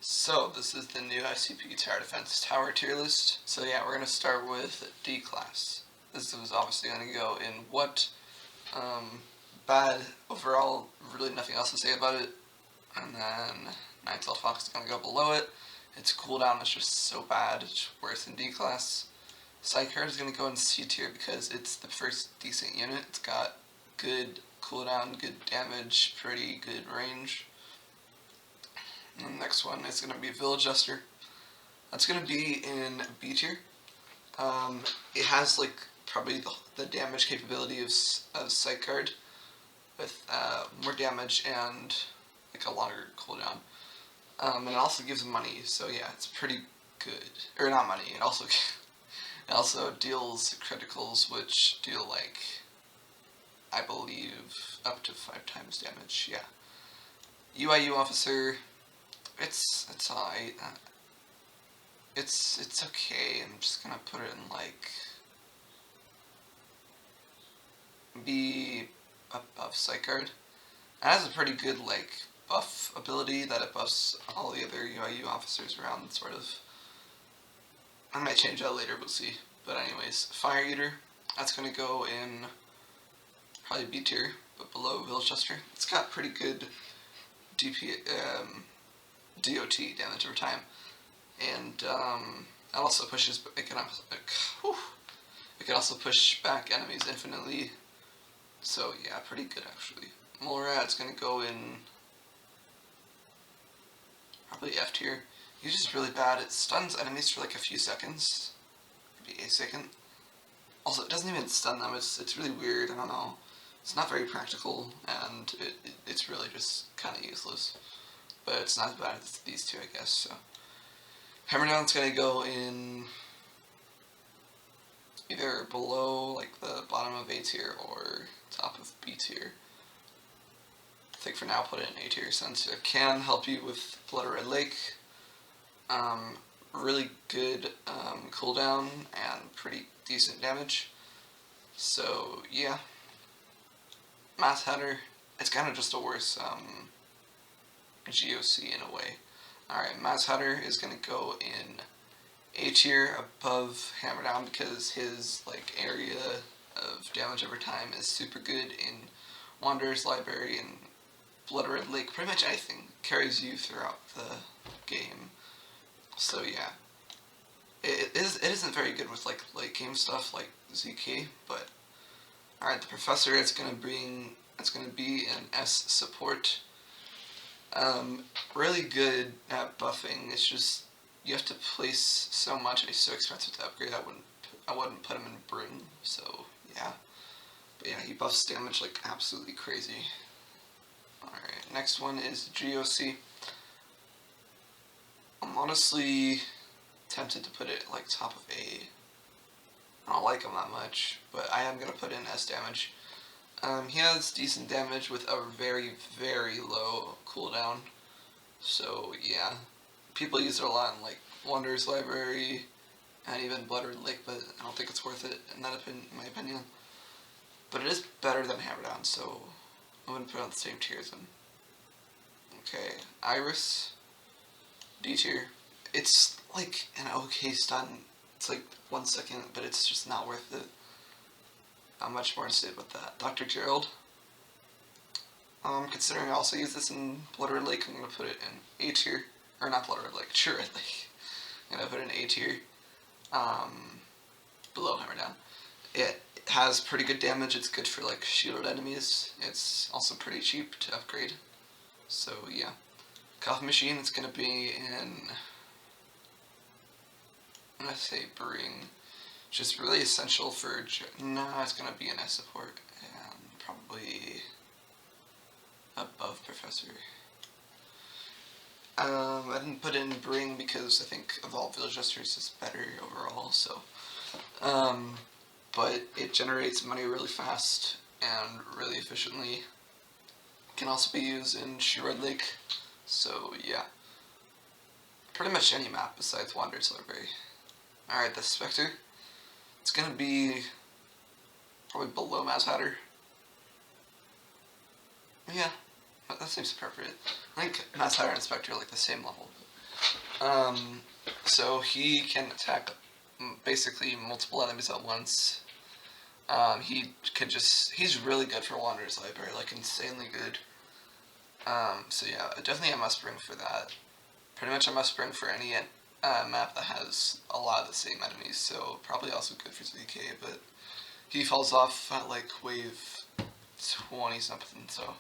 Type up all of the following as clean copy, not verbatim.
So this is the new SCP Tower Defense Tower tier list. So yeah, we're going to start with D class. This is obviously going to go in what, bad overall, really nothing else to say about it. And then Nine-Tailed Fox is going to go below it. Its cooldown is just so bad, it's worse than D class. Psychic is going to go in C tier because it's the first decent unit. It's got good cooldown, good damage, pretty good range. And the next one is going to be Village Jester. That's going to be in B tier. It has like probably the damage capability of Psych Guard with more damage and like a longer cooldown. And it also gives money, so yeah, it's pretty good. Or not money. It also deals criticals, which deal like, I believe, up to 5 times damage. Yeah. UIU officer. It's alright. It's okay. I'm just gonna put it in like B above Psych Guard. It has a pretty good like buff ability that it buffs all the other UIU officers around, sort of. I might change that later, we'll see. But anyways, Fire Eater. That's gonna go in probably B tier, but below Village Jester. It's got pretty good DOT, damage over time, and it also pushes. It can also push back enemies infinitely. So yeah, pretty good actually. Molerat's gonna go in probably F tier. He's just really bad. It stuns enemies for like a few seconds, maybe a second. Also, it doesn't even stun them. It's really weird. I don't know. It's not very practical, and it's really just kind of useless. But it's not as bad as these two, I guess. So Hammerdown's gonna go in either below, like the bottom of A tier, or top of B tier. I think for now, put it in A tier since it can help you with Blood Red Lake. Really good cooldown and pretty decent damage. So yeah. Mass Hatter, it's kind of just a worse GOC in a way. Alright, Mass Hatter is going to go in A tier above Hammerdown because his like area of damage over time is super good in Wanderer's Library and Blood Red Lake. Pretty much anything carries you throughout the game. So yeah, it isn't very good with like late game stuff like ZK, but alright, the Professor is going to be an S support. Really good at buffing. It's just you have to place so much, and he's so expensive to upgrade. I wouldn't put him in Bring. So yeah, but yeah, he buffs damage like absolutely crazy. All right, next one is GOC. I'm honestly tempted to put it like top of A. I don't like him that much, but I am gonna put in S damage. He has decent damage with a very, very low cooldown. So yeah, people use it a lot in like Wanderer's Library and even Blood Red Lake, but I don't think it's worth it in my opinion. But it is better than Hammerdown, so I'm gonna put it on the same tier as him. Okay, Iris, D tier. It's like an okay stun. It's like 1 second, but it's just not worth it. Not much more to say about that. Dr. Gerald. Considering I also use this in Blood Red Lake, I'm going to put it in A tier. Or not Blood Red Lake, True Red Lake. I'm going to put it in A tier. Below Hammerdown. It has pretty good damage. It's good for like shielded enemies. It's also pretty cheap to upgrade. So yeah. Coffee Machine, it's going to be in, I'm going to say Bring. Just really essential for, no, it's going to be an S support, and probably above Professor. I didn't put in Bring because I think Evolved Village Jesters is better overall, so, but it generates money really fast and really efficiently. Can also be used in Red Lake, so yeah. Pretty much any map besides Wanderer's Library. Alright, the Spectre. It's gonna be probably below Mass Hatter. Yeah, that seems appropriate. I think Mass Hatter and Spectre are like the same level. So he can attack basically multiple enemies at once. He's really good for Wanderer's Library, like insanely good. So yeah, definitely a must bring for that. Pretty much a must bring for any map that has a lot of the same enemies, so probably also good for ZK, but he falls off at like wave 20 something, so.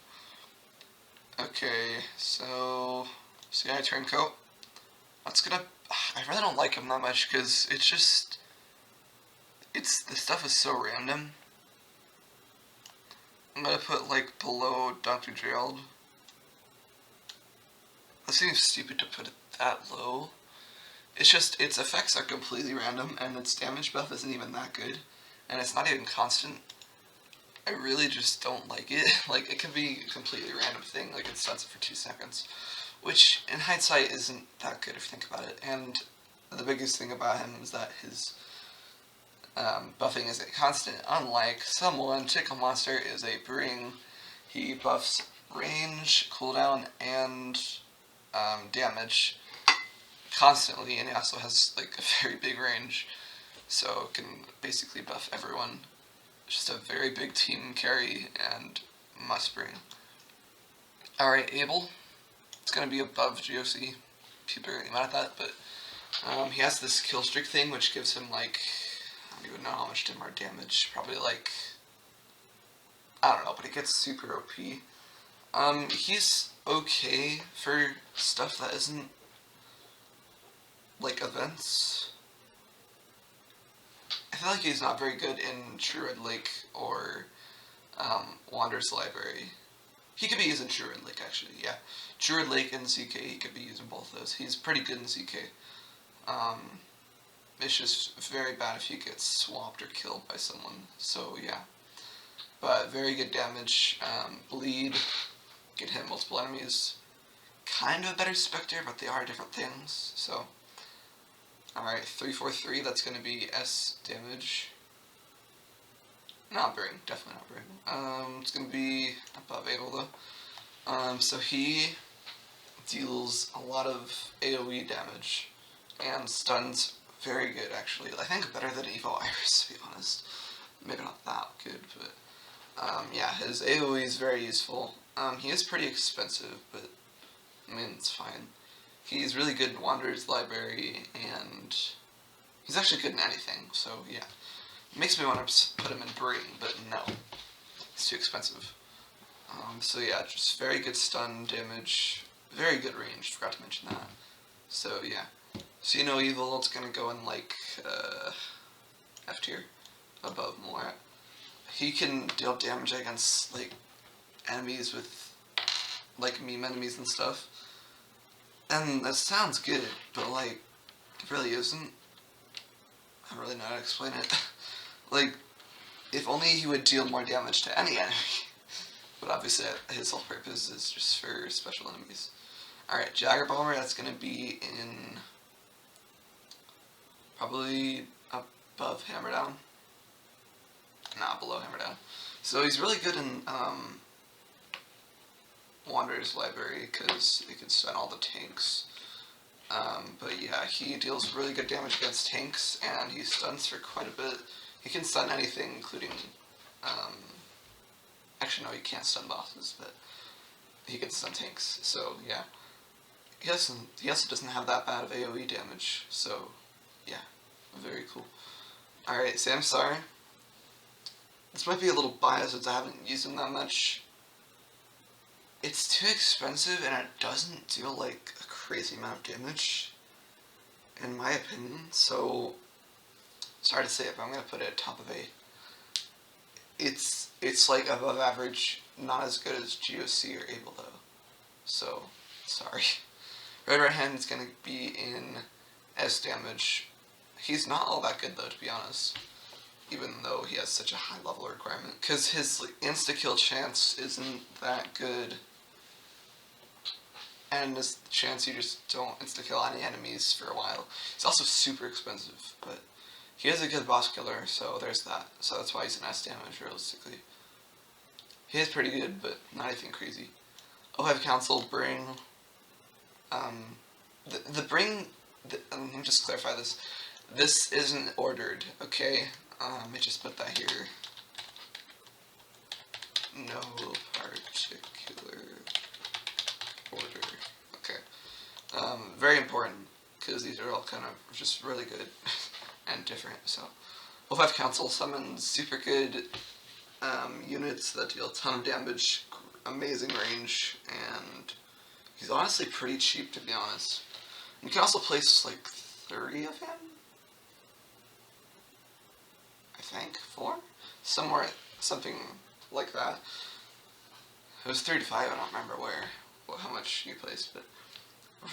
Okay, so CI Turncoat. That's gonna. I really don't like him that much because the stuff is so random. I'm gonna put like below Dr. Gerald. That seems stupid to put it that low. It's just its effects are completely random and its damage buff isn't even that good, and it's not even constant. I really just don't like it. Like, it can be a completely random thing, like it stuns it for 2 seconds, which in hindsight isn't that good if you think about it. And the biggest thing about him is that his buffing is a constant, unlike someone. Tickle Monster is a bring. He buffs range, cooldown, and damage constantly, and he also has like a very big range, so it can basically buff everyone. Just a very big team carry and must bring. Alright, Abel. It's gonna be above GOC. People are getting mad at that, but he has this kill streak thing, which gives him like, I don't even know how much more damage. Probably like, I don't know, but it gets super OP. He's okay for stuff that isn't like events. I feel like he's not very good in True Red Lake or Wanderer's Library. He could be using True Red Lake, actually, yeah. True Red Lake and CK, he could be using both those. He's pretty good in CK. It's just very bad if he gets swamped or killed by someone, so yeah. But very good damage, bleed, can hit multiple enemies. Kind of a better Spectre, but they are different things, so. Alright, 343, that's going to be S damage. Not bring, definitely not bring. It's going to be above Abel though. So he deals a lot of AoE damage and stuns very good actually. I think better than Evo Iris, to be honest. Maybe not that good, but yeah, his AoE is very useful. He is pretty expensive, but I mean, it's fine. He's really good in Wanderer's Library, and he's actually good in anything, so yeah. It makes me want to put him in Bring, but no. It's too expensive. So yeah, just very good stun damage, very good range, forgot to mention that. So yeah. See No Evil, it's gonna go in like, F tier, above more. He can deal damage against, like, enemies with, like, meme enemies and stuff. And that sounds good, but like, it really isn't. I don't really know how to explain it. Like, if only he would deal more damage to any enemy. But obviously his whole purpose is just for special enemies. Alright, Jagger Bomber, that's gonna be in probably above Hammer Down. Nah, below Hammer Down. So he's really good in Wanderer's Library because he can stun all the tanks. But yeah, he deals really good damage against tanks, and he stuns for quite a bit. He can stun anything, including, actually no, he can't stun bosses, but he can stun tanks, so yeah. He also doesn't have that bad of AoE damage, so yeah, very cool. Alright, Samsar. This might be a little biased since I haven't used him that much. It's too expensive and it doesn't deal like a crazy amount of damage, in my opinion, so sorry to say it, but I'm gonna put it at top of 8. It's like above average, not as good as GOC or Able though, so sorry. Red Right Hand is gonna be in S damage. He's not all that good though, to be honest, even though he has such a high level requirement, because his like, insta-kill chance isn't that good, and there's the chance you just don't insta-kill any enemies for a while. He's also super expensive, but he is a good boss killer, so there's that. So that's why he's an S damage, realistically. He is pretty good, but not anything crazy. O5 Council, Bring, let me just clarify this. This isn't ordered, okay? Let me just put that here. No particular order. Okay. Very important, because these are all kind of just really good and different, so. O5 Council summons super good units that deal a ton of damage, amazing range, and he's honestly pretty cheap, to be honest. You can also place like 30 of him? I think? 4? Somewhere, something like that. It was 3 to 5, I don't remember how much you placed, but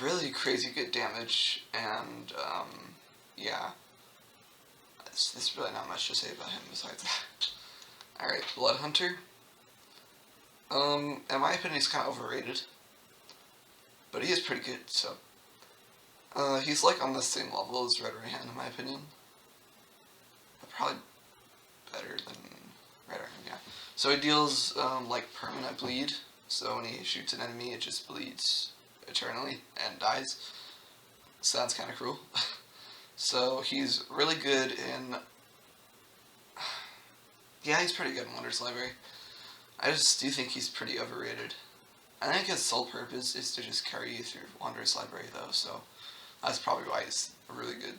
really crazy good damage, and yeah. There's really not much to say about him besides that. Alright, Blood Hunter. In my opinion, he's kind of overrated. But he is pretty good, so. He's like on the same level as Red Right Hand, in my opinion. But probably better than Red Right Hand, yeah. So he deals, like, permanent bleed. So when he shoots an enemy, it just bleeds eternally and dies. Sounds kind of cruel. So he's really good in. Yeah, he's pretty good in Wonders Library. I just do think he's pretty overrated. I think his sole purpose is to just carry you through Wonders Library, though, so that's probably why he's really good.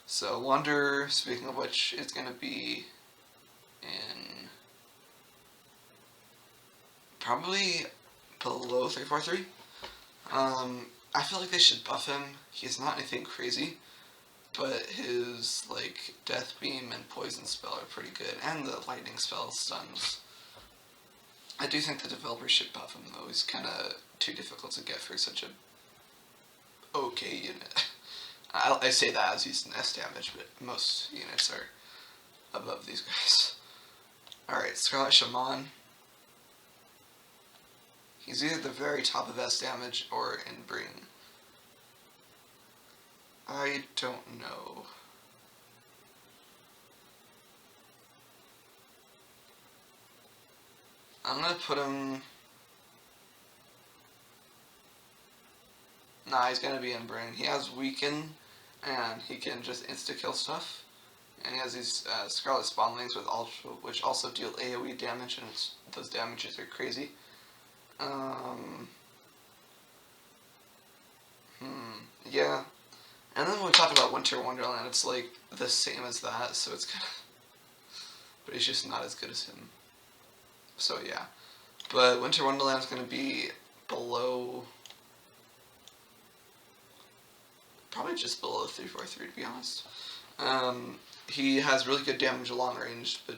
So Wonder, speaking of which, is going to be in probably below 343. I feel like they should buff him. He's not anything crazy, but his like Death Beam and Poison spell are pretty good, and the Lightning spell stuns. I do think the developers should buff him though. He's kind of too difficult to get for such a okay unit. I say that as he's an S damage, but most units are above these guys. Alright, Scarlet Shaman. He's either the very top of S damage or in Bring. I don't know. I'm gonna put him. Nah, he's gonna be in Bring. He has Weaken, and he can just insta-kill stuff. And he has these Scarlet Spawnlings with Ultra, which also deal AoE damage, and those damages are crazy. Yeah. And then when we talk about Winter Wonderland, it's like the same as that, so it's kind of. But he's just not as good as him. So yeah. But Winter Wonderland's gonna be below. Probably just below 343, to be honest. He has really good damage long range, but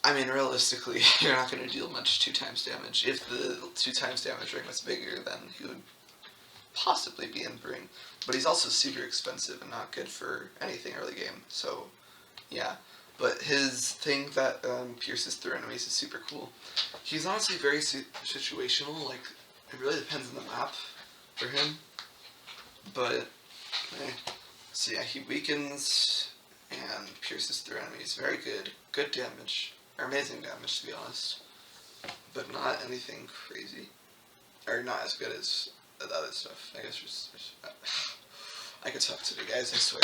I mean, realistically, you're not going to deal much 2 times damage. If the 2 times damage ring was bigger, then he would possibly be in Bring. But he's also super expensive and not good for anything early game, so yeah. But his thing that pierces through enemies is super cool. He's honestly very situational, like, it really depends on the map for him. But, so yeah, he weakens and pierces through enemies. Very good. Good damage. Or amazing damage, to be honest. But not anything crazy. Or not as good as the other stuff. I guess just I could talk today, guys, I swear.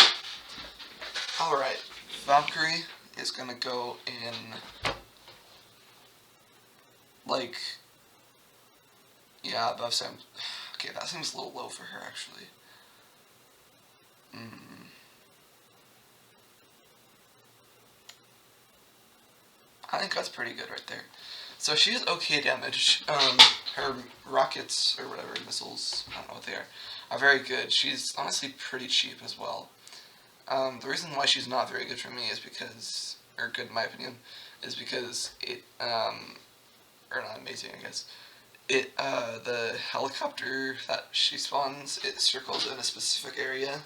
Alright, Valkyrie is gonna go in, like, yeah, above 7. Okay, that seems a little low for her, actually. I think that's pretty good right there. So she has okay damage. Her rockets, or whatever, missiles, I don't know what they are very good. She's honestly pretty cheap as well. The reason why she's not very good for me is because, or good in my opinion, is because it, or not amazing, I guess. The helicopter that she spawns, it circles in a specific area,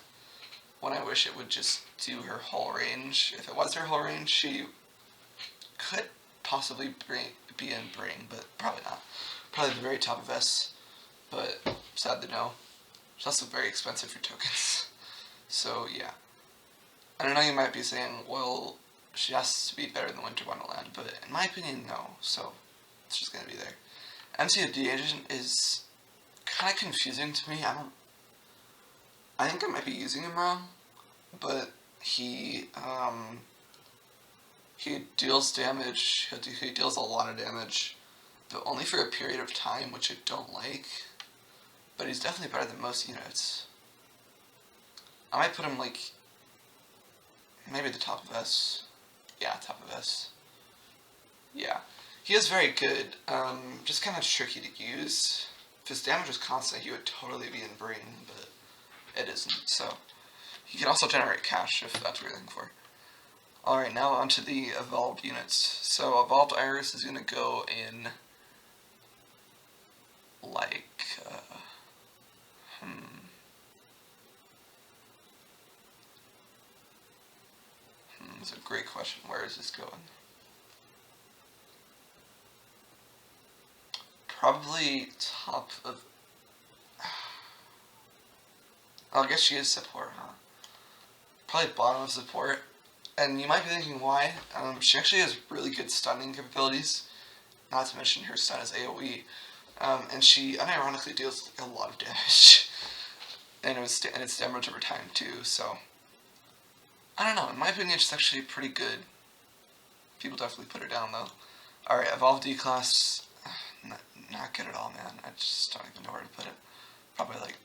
when I wish it would just do her whole range. If it was her whole range, she could possibly be in Bring, but probably not. Probably the very top of S, but sad to know. It's also very expensive for tokens. So yeah. I don't know, you might be saying, well, she has to be better than Winter Wonderland, but in my opinion, no. So it's just gonna be there. MCOD agent is kind of confusing to me. I think I might be using him wrong, but he deals damage. He deals a lot of damage, but only for a period of time, which I don't like. But he's definitely better than most units. I might put him like maybe the top of S. Yeah, top of S. Yeah, he is very good. Just kind of tricky to use. If his damage was constant, he would totally be in Bring, but it isn't. So he can also generate cash if that's what you're looking for. Alright, now onto the evolved units. So evolved Iris is going to go in like That's a great question. Where is this going? Probably top of... Oh, I guess she is support, huh? Probably bottom of support. And you might be thinking why. She actually has really good stunning capabilities. Not to mention her stun is AoE. And she unironically deals a lot of damage. And it's damage over time too, so... I don't know, in my opinion she's actually pretty good. People definitely put her down though. Alright, Evolved D-Class... Not good at all, man. I just don't even know where to put it. Probably like,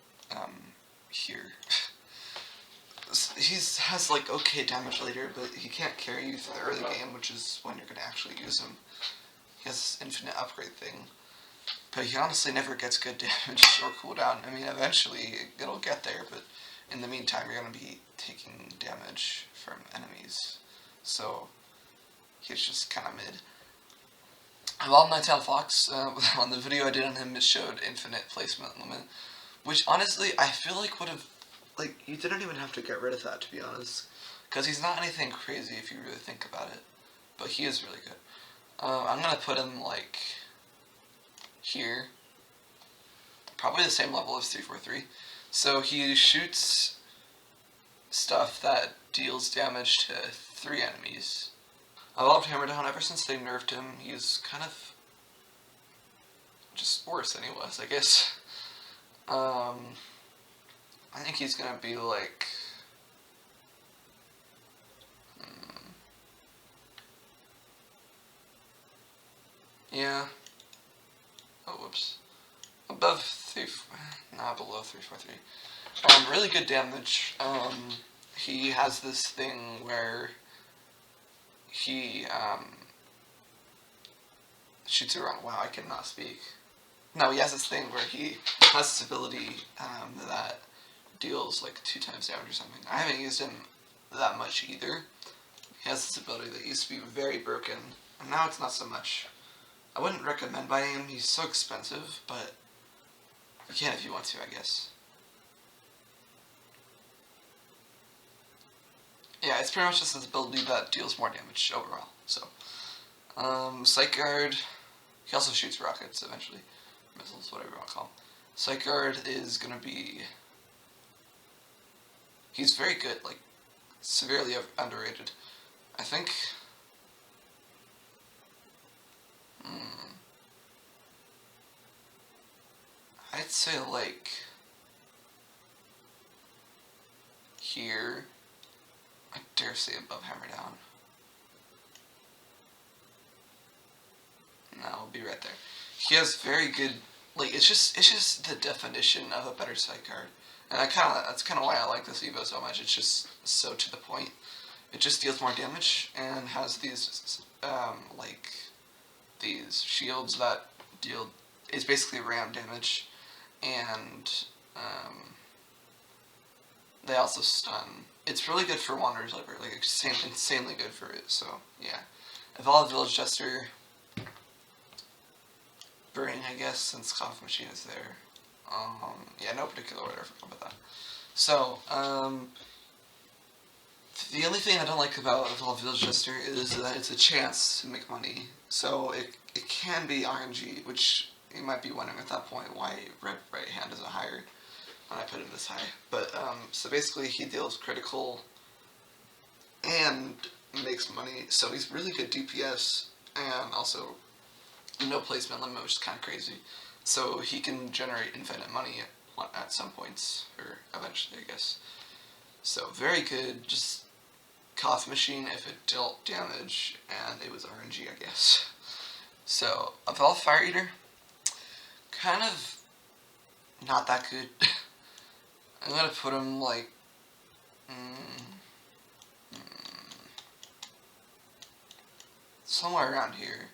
here. He has like okay damage later, but he can't carry you through the early game, which is when you're going to actually use him. He has this infinite upgrade thing. But he honestly never gets good damage or cooldown. I mean, eventually it'll get there, but in the meantime you're going to be taking damage from enemies. So, he's just kind of mid. Evolved Nighttown Fox, on the video I did on him, it showed infinite placement limit. Which, honestly, I feel like would have... Like, you didn't even have to get rid of that, to be honest. Because he's not anything crazy if you really think about it. But he is really good. I'm going to put him, like, here. Probably the same level as 343. So he shoots stuff that deals damage to 3 enemies. I loved Hammerdown. Ever since they nerfed him, he's kind of just worse than he was, I guess. I think he's gonna be like... Yeah. Oh, whoops. Above 3... Nah, below 343. Really good damage. He has this thing where he, shoots around... Wow, I cannot speak. No, he has this thing where he has this ability, that deals like 2 times damage or something. I haven't used him that much either. He has this ability that used to be very broken, and now it's not so much. I wouldn't recommend buying him, he's so expensive, but you can if you want to, I guess. Yeah, it's pretty much just his ability that deals more damage overall, so. Psych Guard, he also shoots rockets eventually. Missiles, whatever you want to call them. Psych Guard is gonna be... He's very good, like, severely underrated. I think... I'd say, like... Here... I dare say above Hammerdown. No, I'll be right there. He has very good... Like, it's just the definition of a better Psych Guard. And that's kind of why I like this Evo so much. It's just so to the point. It just deals more damage and has these, like, these shields that deal... It's basically ram damage. And, they also stun. It's really good for Wanderer's Library. Like, insanely good for it, so, yeah. Evolved Village Jester... Burning, I guess, since Coffee Machine is there. Yeah, no particular order, I forgot about that. So, the only thing I don't like about Evolved Village Jester is that it's a chance to make money. So, it can be RNG, which you might be wondering at that point why Red Right Hand isn't higher when I put him this high. But, so basically he deals critical and makes money, so he's really good DPS, and also no placement limit, which is kind of crazy. so he can generate infinite money at some points, or eventually, I guess. So very good, just cough machine if it dealt damage, and it was RNG, I guess. So, Evolved Fire Eater, kind of not that good. I'm gonna put him like, somewhere around here.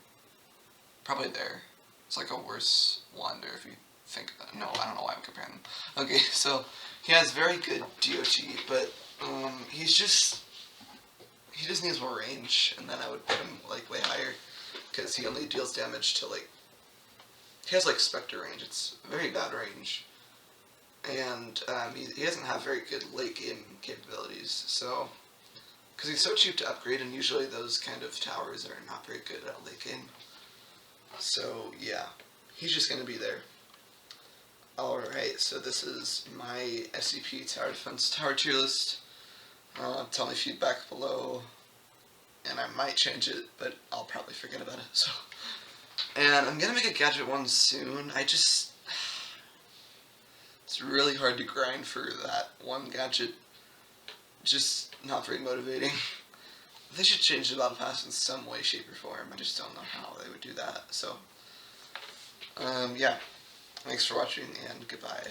Probably there. It's like a worse Wander if you think that. No, I don't know why I'm comparing them. Okay, so he has very good DOT, but he just needs more range, and then I would put him like way higher, because he only deals damage to like, he has like Spectre range. It's very bad range, and he doesn't have very good late game capabilities. So, because he's so cheap to upgrade, and usually those kind of towers are not very good at late game. So yeah, he's just gonna be there. Alright, so this is my SCP Tower Defense Tower tier list. Tell me feedback below, and I might change it, but I'll probably forget about it. So, and I'm gonna make a gadget one soon. It's really hard to grind for that one gadget. Just not very motivating. They should change the battle pass in some way, shape, or form. I just don't know how they would do that. So, yeah. Thanks for watching, and goodbye.